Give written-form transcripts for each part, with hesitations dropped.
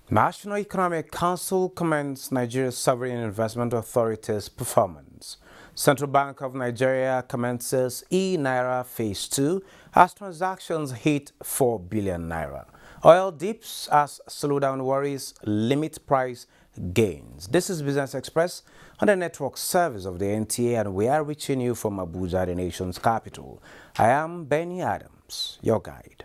National Economic Council commends Nigeria's Sovereign Investment Authority's performance. Central Bank of Nigeria commences e-Naira Phase 2 as transactions hit 4 billion naira. Oil dips as slowdown worries limit price gains. This is Business Express on the network service of the NTA, and we are reaching you from Abuja, the nation's capital. I am Benny Adams, your guide.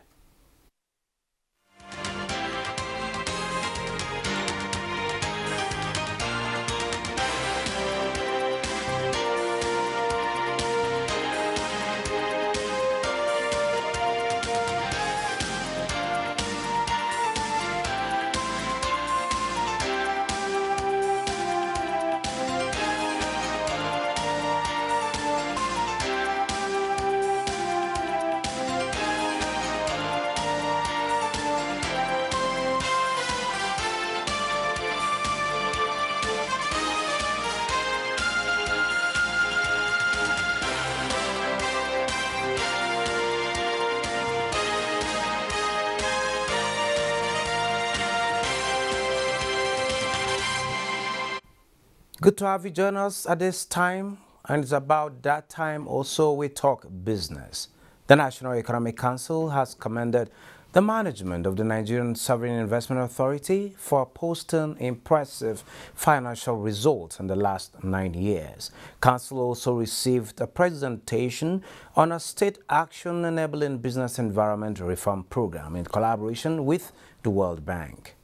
Good to have you join us at this time, and it's about that time also we talk business. The National Economic Council has commended the management of the Nigerian Sovereign Investment Authority for posting impressive financial results in the last 9 years. Council also received a presentation on a state action enabling business environment reform program in collaboration with the World Bank.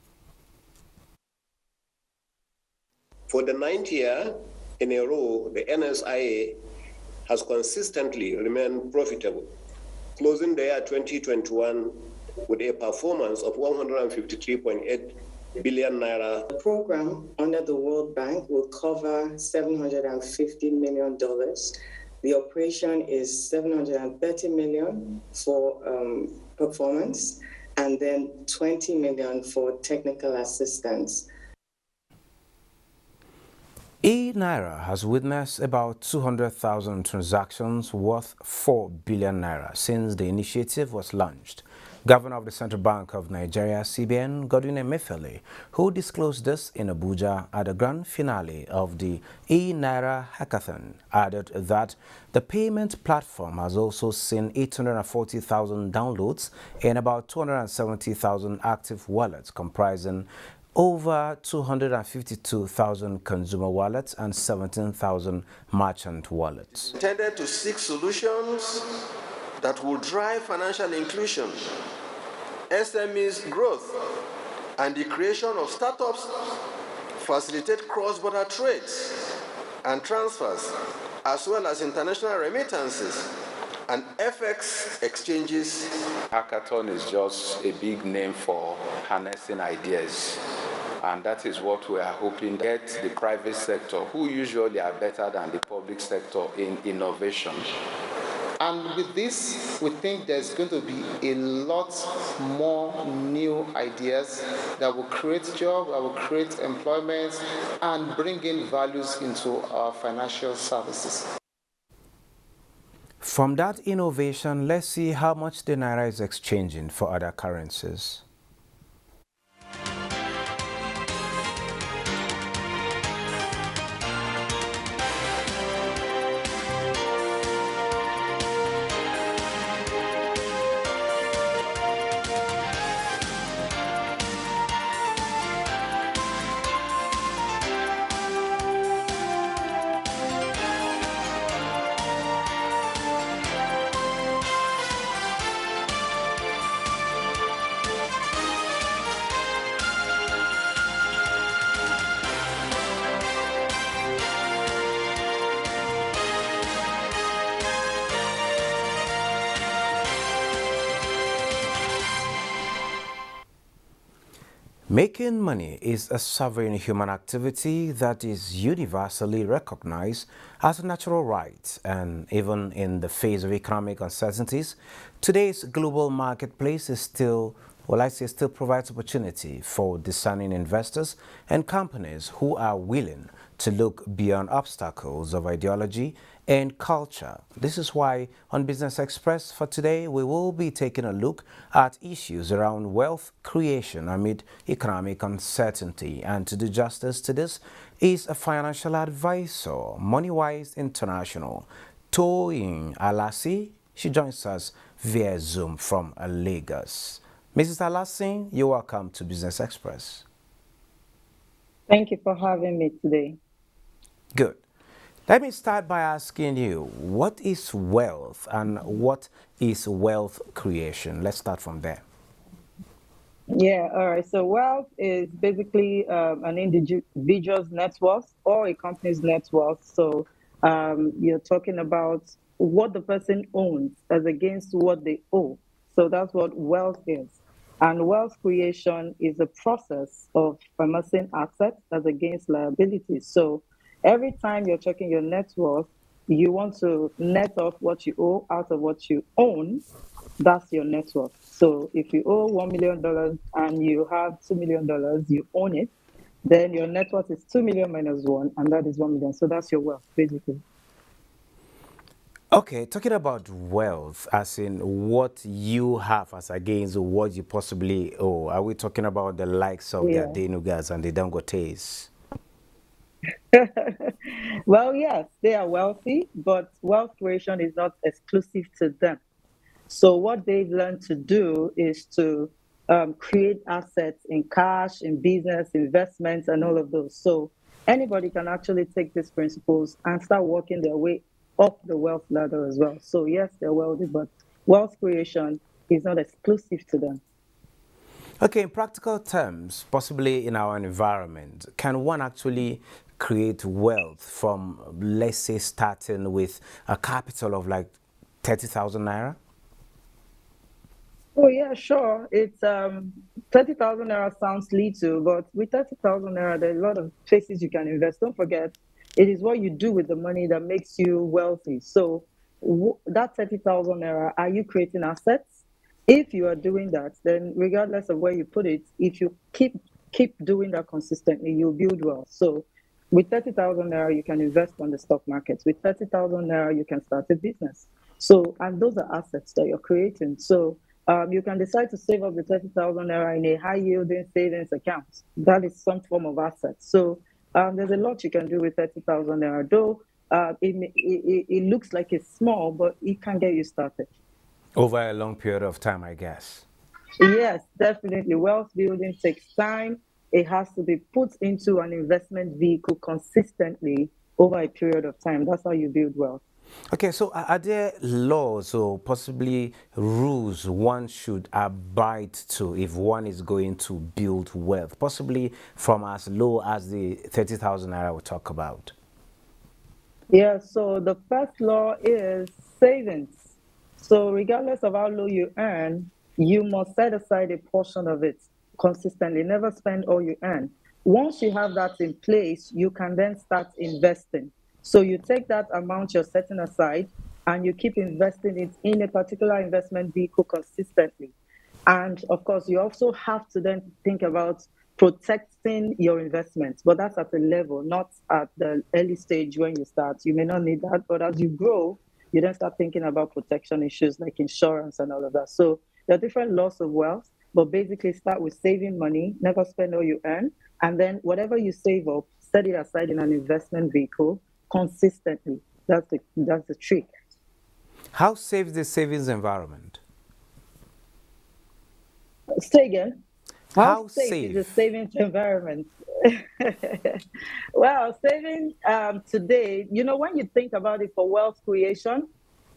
For the 9th year in a row, the NSIA has consistently remained profitable, closing the year 2021 with a performance of 153.8 billion naira. The program under the World Bank will cover $750 million. The operation is $730 million for performance, and then $20 million for technical assistance. E-Naira has witnessed about 200,000 transactions worth 4 billion naira since the initiative was launched. Governor of the Central Bank of Nigeria, CBN, Godwin Emefiele, who disclosed this in Abuja at the grand finale of the e-Naira Hackathon, added that the payment platform has also seen 840,000 downloads and about 270,000 active wallets comprising over 252,000 consumer wallets and 17,000 merchant wallets. Intended to seek solutions that will drive financial inclusion, SMEs growth, and the creation of startups, facilitate cross-border trades and transfers, as well as international remittances and FX exchanges. Hackathon is just a big name for harnessing ideas. And that is what we are hoping to get the private sector, who usually are better than the public sector in innovation. And with this, we think there's going to be a lot more new ideas that will create jobs, that will create employment, and bring in values into our financial services. From that innovation, let's see how much the Naira is exchanging for other currencies. Making money is a sovereign human activity that is universally recognized as a natural right, and even in the face of economic uncertainties, today's global marketplace is still well, I say still provides opportunity for discerning investors and companies who are willing to look beyond obstacles of ideology and culture. This is why on Business Express for today, we will be taking a look at issues around wealth creation amid economic uncertainty. And to do justice to this is a financial advisor, MoneyWise International, Toyin Alasi. She joins us via Zoom from Lagos. Mrs. Alasi, you're welcome to Business Express. Thank you for having me today. Good. Let me start by asking you, what is wealth and what is wealth creation? Let's start from there. Yeah, all right. So wealth is basically an individual's net worth or a company's net worth. So you're talking about what the person owns as against what they owe. So that's what wealth is. And wealth creation is a process of amassing assets as against liabilities. So every time you're checking your net worth, you want to net off what you owe out of what you own. That's your net worth. So if you owe $1 million and you have $2 million, you own it, then your net worth is 2 million minus 1, and that is 1 million. So that's your wealth, basically. Okay, talking about wealth, as in what you have as against what you possibly owe, are we talking about the likes of the Yeah. Adenugas and the Dangotes? Well, yes, they are wealthy, but wealth creation is not exclusive to them. So what they've learned to do is to create assets in cash, in business, investments, and all of those. So anybody can actually take these principles and start working their way up the wealth ladder as well. So yes, they're wealthy, but wealth creation is not exclusive to them. Okay, in practical terms, possibly in our environment, can one actually create wealth from, let's say, starting with a capital of like 30,000 naira? Oh yeah, sure. It's 30,000 naira sounds little, but with 30,000 naira, there are a lot of places you can invest. Don't forget, it is what you do with the money that makes you wealthy. So that 30,000 naira, are you creating assets? If you are doing that, then regardless of where you put it, if you keep doing that consistently, you'll build wealth. So with 30,000 naira, you can invest on the stock market. With 30,000 naira, you can start a business. So, and those are assets that you're creating. So you can decide to save up the 30,000 naira in a high yielding savings account. That is some form of asset. So there's a lot you can do with 30,000 naira. Though it looks like it's small, but it can get you started. Over a long period of time, I guess. Yes, definitely. Wealth building takes time. It has to be put into an investment vehicle consistently over a period of time. That's how you build wealth. Okay, so are there laws or possibly rules one should abide to if one is going to build wealth, possibly from as low as the 30,000 naira we talk about? Yeah, so the first law is savings. So, regardless of how low you earn, you must set aside a portion of it consistently. Never spend all you earn. Once you have that in place, you can then start investing. So, you take that amount you're setting aside and you keep investing it in a particular investment vehicle consistently. And of course, you also have to then think about protecting your investments, but that's at a level, not at the early stage when you start. You may not need that, but as you grow, you then start thinking about protection issues like insurance and all of that. So there are different laws of wealth, but basically start with saving money, never spend all you earn, and then whatever you save up, set it aside in an investment vehicle consistently. That's the trick. How safe is the savings environment? Say again. How How safe is the safe? savings environment? Well, saving today, when you think about it for wealth creation,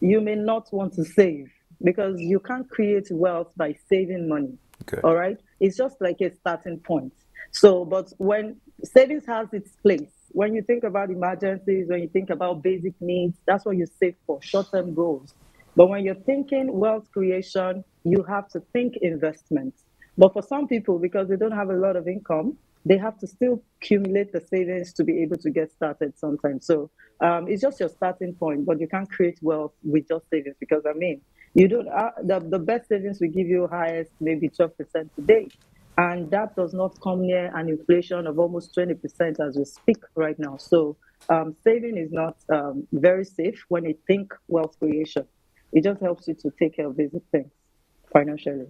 you may not want to save because you can't create wealth by saving money. Good. All right. It's just like a starting point. So, but when savings has its place, when you think about emergencies, when you think about basic needs, that's what you save for, short term goals. But when you're thinking wealth creation, you have to think investments. But for some people, because they don't have a lot of income, they have to still accumulate the savings to be able to get started sometimes. So it's just your starting point, but you can't create wealth with just savings because, I mean, you don't, the best savings will give you highest maybe 12% today. And that does not come near an inflation of almost 20% as we speak right now. So saving is not very safe when you think wealth creation. It just helps you to take care of basic things financially.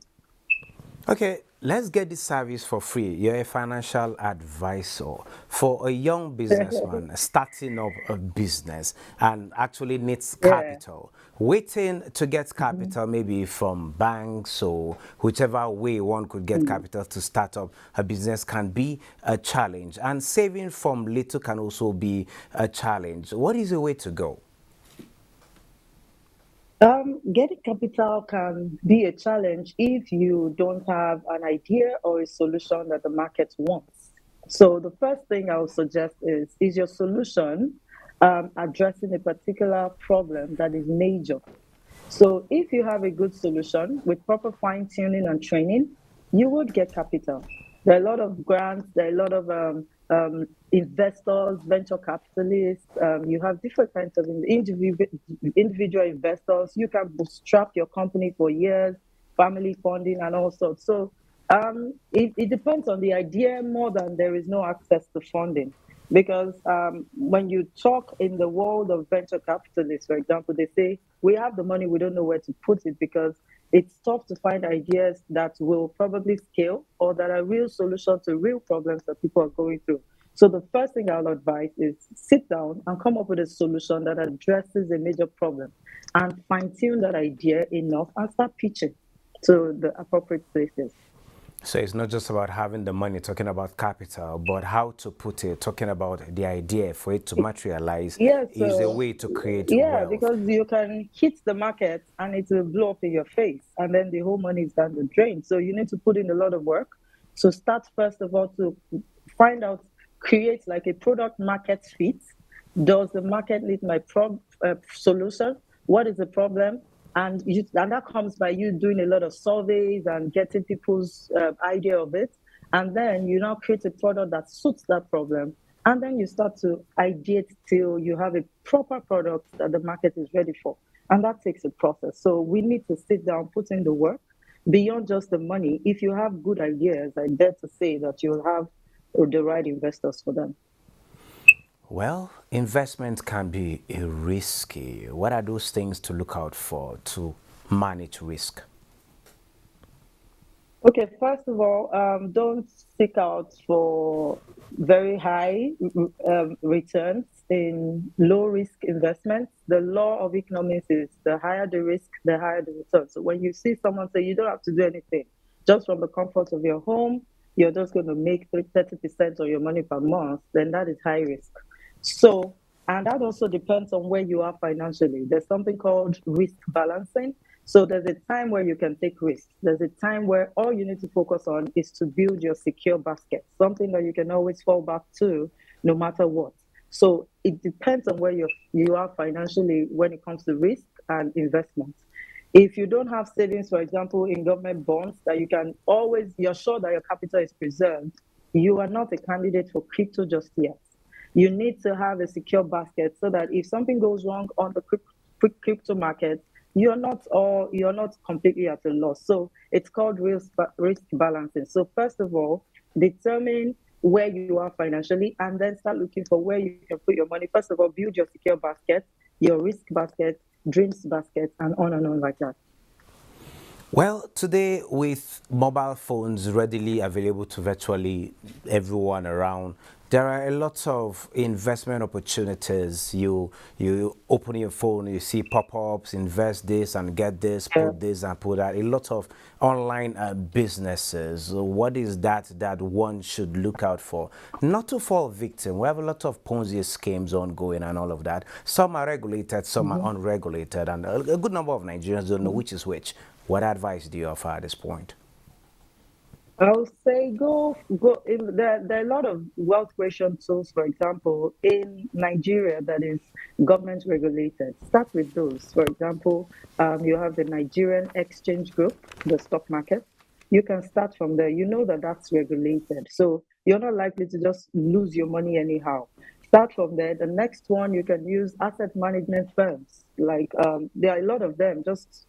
Okay, let's get this service for free. You're a financial advisor for a young businessman starting up a business and actually needs Yeah. capital. Waiting to get Mhm. capital, maybe from banks or whichever way one could get Mm. capital to start up a business, can be a challenge. And saving from little can also be a challenge. What is the way to go? Getting capital can be a challenge if you don't have an idea or a solution that the market wants. So the first thing I would suggest is your solution addressing a particular problem that is major? So if you have a good solution with proper fine tuning and training, you would get capital. There are a lot of grants, there are a lot of investors, venture capitalists. You have different kinds of individual investors. You can bootstrap your company for years, family funding, and all sorts. So it depends on the idea more than there is no access to funding. Because when you talk in the world of venture capitalists, for example, they say, we have the money, we don't know where to put it because it's tough to find ideas that will probably scale or that are real solutions to real problems that people are going through. So the first thing I'll advise is sit down and come up with a solution that addresses a major problem and fine tune that idea enough and start pitching to the appropriate places. So it's not just about having the money, talking about capital, but how to put it, talking about the idea for it to materialize Yeah, is a so way to create yeah, wealth. because you can hit the market and it will blow up in your face, and then the whole money is down the drain. So you need to put in a lot of work. So start first of all to find out, create like a product market fit. Does the market need my solution? What is the problem? And that comes by you doing a lot of surveys and getting people's idea of it. And then you now create a product that suits that problem. And then you start to ideate till you have a proper product that the market is ready for. And that takes a process. So we need to sit down, put in the work beyond just the money. If you have good ideas, I dare to say that you'll have the right investors for them. Well, investment can be risky. What are those things to look out for to manage risk? Okay, first of all, don't seek out for very high returns in low risk investments. The law of economics is the higher the risk, the higher the return. So when you see someone say you don't have to do anything, just from the comfort of your home, you're just going to make 30% of your money per month, then that is high risk. So, and that also depends on where you are financially. There's something called risk balancing. So there's a time where you can take risks. There's a time where all you need to focus on is to build your secure basket, something that you can always fall back to no matter what. So it depends on where you are financially when it comes to risk and investment. If you don't have savings, for example, in government bonds that you can always, you're sure that your capital is preserved, you are not a candidate for crypto just yet. You need to have a secure basket so that if something goes wrong on the crypto market, you're not completely at a loss. So it's called risk balancing. So first of all, determine where you are financially and then start looking for where you can put your money. First of all, build your secure basket, your risk basket, dreams basket, and on like that. Well, today with mobile phones readily available to virtually everyone around, there are a lot of investment opportunities. You open your phone, you see pop-ups, invest this and get this, Yeah. put this and put that. A lot of online businesses. What is that one should look out for? Not to fall victim. We have a lot of Ponzi schemes ongoing and all of that. Some are regulated, some are Mhm. unregulated, and a good number of Nigerians don't know Mhm. which is which. What advice do you offer at this point? I'll say go. There are a lot of wealth creation tools, for example, in Nigeria that is government regulated. Start with those. For example, you have the Nigerian Exchange Group, the stock market. You can start from there. You know that that's regulated. So you're not likely to just lose your money anyhow. Start from there. The next one, you can use asset management firms. Like there are a lot of them. Just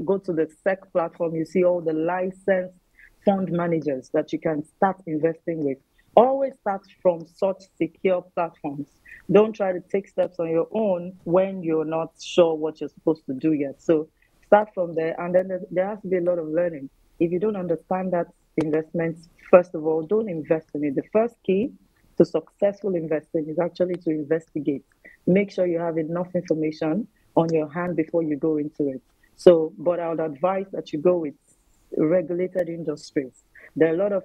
go to the SEC platform. You see all the licensed fund managers that you can start investing with. Always start from such secure platforms. Don't try to take steps on your own when you're not sure what you're supposed to do yet. So start from there, and then there has to be a lot of learning. If you don't understand that investment, first of all, don't invest in it. The first key to successful investing is actually to investigate. Make sure you have enough information on your hand before you go into it. So, but I would advise that you go with regulated industries. There are a lot of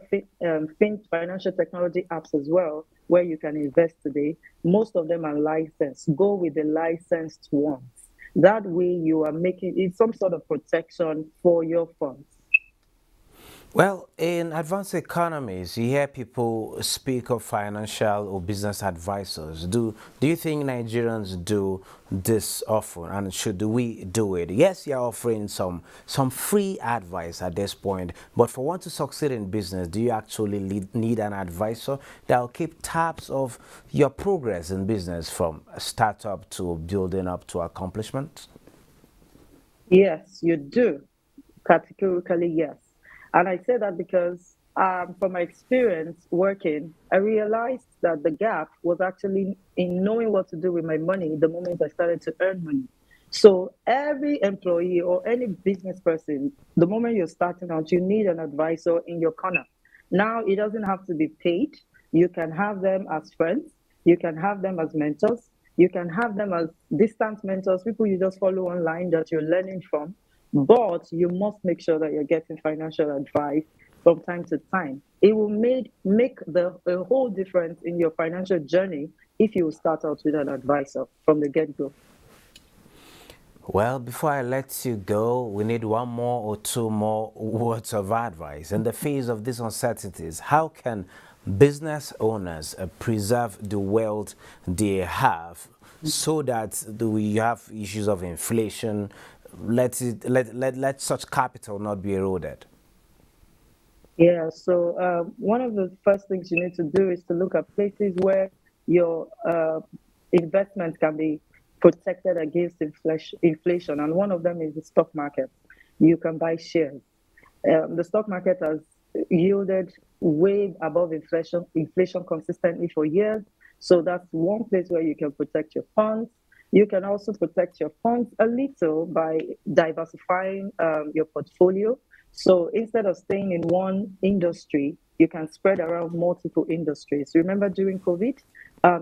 financial technology apps as well where you can invest today. Most of them are licensed. Go with the licensed ones. That way, you are making it some sort of protection for your funds. Well, in advanced economies, you hear people speak of financial or business advisors. Do you think Nigerians do this often, and should we do it? Yes, you're offering some free advice at this point, but for one to succeed in business, do you actually need an advisor that will keep tabs of your progress in business from startup to building up to accomplishment? Yes, you do. Categorically, yes. And I say that because from my experience working, I realized that the gap was actually in knowing what to do with my money the moment I started to earn money. So every employee or any business person, the moment you're starting out, you need an advisor in your corner. Now, it doesn't have to be paid. You can have them as friends. You can have them as mentors. You can have them as distant mentors, people you just follow online that you're learning from. But you must make sure that you're getting financial advice from time to time. It will make a whole difference in your financial journey if you start out with an advisor from the get-go. Well, before I let you go, we need one more or two more words of advice. In the face of these uncertainties, how can business owners preserve the wealth they have so that we have issues of inflation? Let such capital not be eroded. Yeah, so one of the first things you need to do is to look at places where your investment can be protected against inflation, and one of them is the stock market. You can buy shares. The stock market has yielded way above inflation consistently for years. So that's one place where you can protect your funds. You can also protect your funds a little by diversifying your portfolio. So instead of staying in one industry, you can spread around multiple industries. Remember during COVID,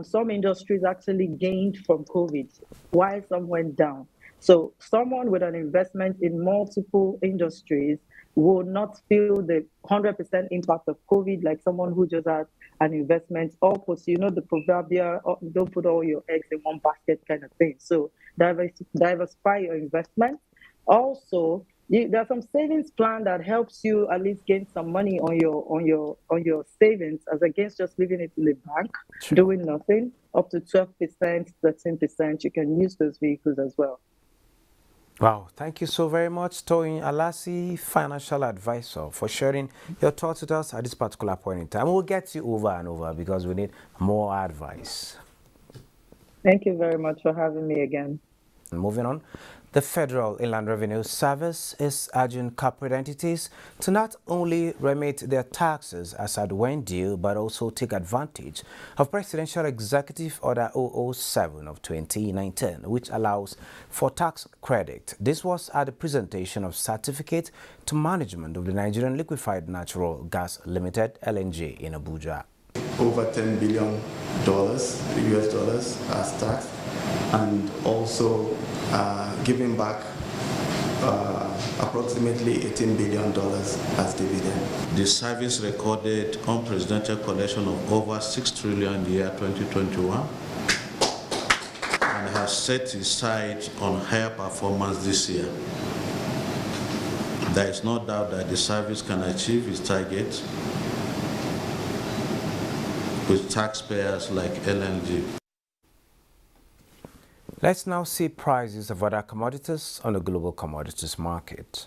some industries actually gained from COVID, while some went down. So someone with an investment in multiple industries will not feel the 100% impact of COVID like someone who just had an investment. All puts, the proverbial, don't put all your eggs in one basket kind of thing. So diversify your investment. Also, there's some savings plan that helps you at least gain some money on your savings as against just leaving it in the bank, doing nothing. Up to 12%, 13%. You can use those vehicles as well. Wow, thank you so very much, Toyin Alasi, financial advisor, for sharing your thoughts with us at this particular point in time. We'll get you over and over because we need more advice. Thank you very much for having me again. Moving on, the Federal Inland Revenue Service is urging corporate entities to not only remit their taxes as at when due, but also take advantage of Presidential Executive Order 007 of 2019, which allows for tax credit. This was at the presentation of certificate to management of the Nigerian Liquefied Natural Gas Limited, LNG, in Abuja. Over $10 billion US dollars as tax, and also giving back approximately $18 billion as dividend. The service recorded unprecedented collection of over 6 trillion in the year 2021 and has set its sights on higher performance this year. There is no doubt that the service can achieve its target with taxpayers like LNG. Let's now see prices of other commodities on the global commodities market.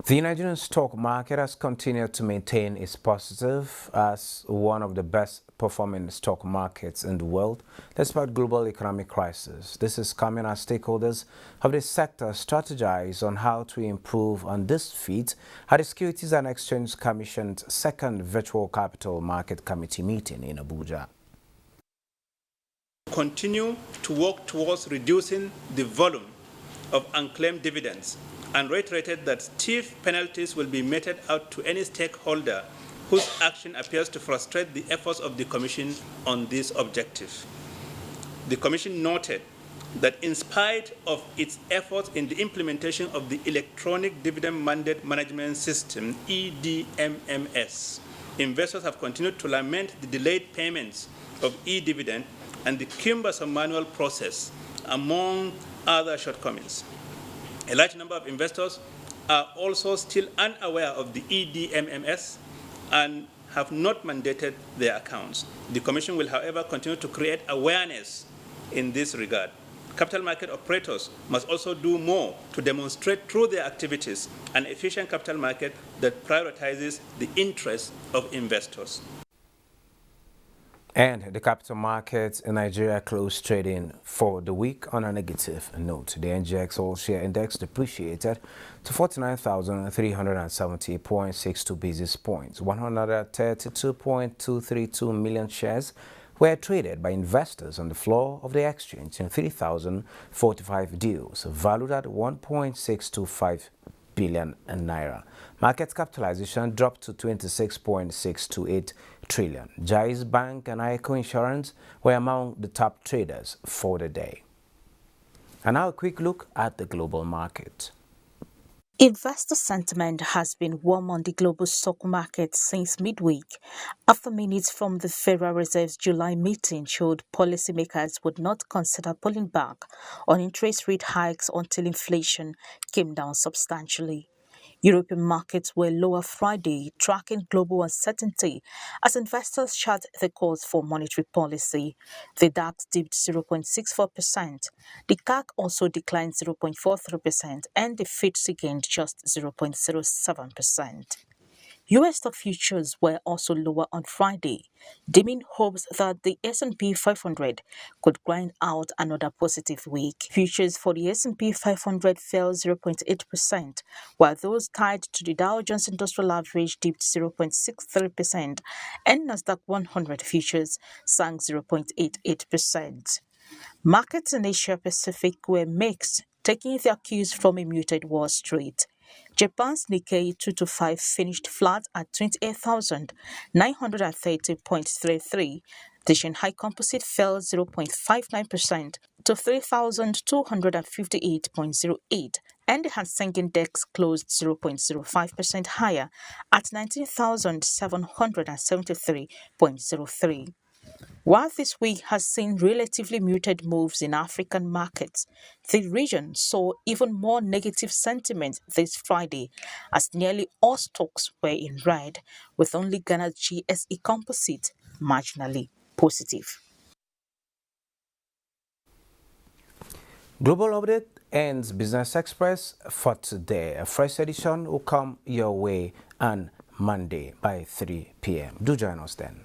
The Nigerian stock market has continued to maintain its positive as one of the best performing stock markets in the world despite global economic crisis. This is coming as stakeholders of the sector strategize on how to improve on this feat at the Securities and Exchange Commission's second virtual capital market committee meeting in Abuja. Continue to work towards reducing the volume of unclaimed dividends and reiterated that stiff penalties will be meted out to any stakeholder whose action appears to frustrate the efforts of the Commission on this objective. The Commission noted that in spite of its efforts in the implementation of the Electronic Dividend Mandate Management System, EDMMS, investors have continued to lament the delayed payments of e-dividend and the cumbersome manual process, among other shortcomings. A large number of investors are also still unaware of the EDMMS and have not mandated their accounts. The Commission will, however, continue to create awareness in this regard. Capital market operators must also do more to demonstrate through their activities an efficient capital market that prioritizes the interests of investors. And the capital markets in Nigeria closed trading for the week on a negative note. The NGX all-share index depreciated to 49,370.62 basis points. 132.232 million shares were traded by investors on the floor of the exchange in 3,045 deals, valued at 1.625 billion naira. Market capitalization dropped to 26.628 trillion. Jais Bank and ICO Insurance were among the top traders for the day. And now a quick look at the global market. Investor sentiment has been warm on the global stock market since midweek, after minutes from the Federal Reserve's July meeting showed policymakers would not consider pulling back on interest rate hikes until inflation came down substantially. European markets were lower Friday, tracking global uncertainty as investors chart the course for monetary policy. The DAX dipped 0.64%, the CAC also declined 0.43%, and the FTSE gained just 0.07%. U.S. stock futures were also lower on Friday, dimming hopes that the S&P 500 could grind out another positive week. Futures for the S&P 500 fell 0.8%, while those tied to the Dow Jones Industrial Average dipped 0.63%, and Nasdaq 100 futures sank 0.88%. Markets in Asia Pacific were mixed, taking their cues from a muted Wall Street. Japan's Nikkei 225 finished flat at 28,930.33. The Shanghai Composite fell 0.59% to 3,258.08, and the Hang Seng Index closed 0.05% higher at 19,773.03. While this week has seen relatively muted moves in African markets, the region saw even more negative sentiment this Friday as nearly all stocks were in red, with only Ghana's GSE Composite marginally positive. Global Update ends Business Express for today. A fresh edition will come your way on Monday by 3 p.m. Do join us then.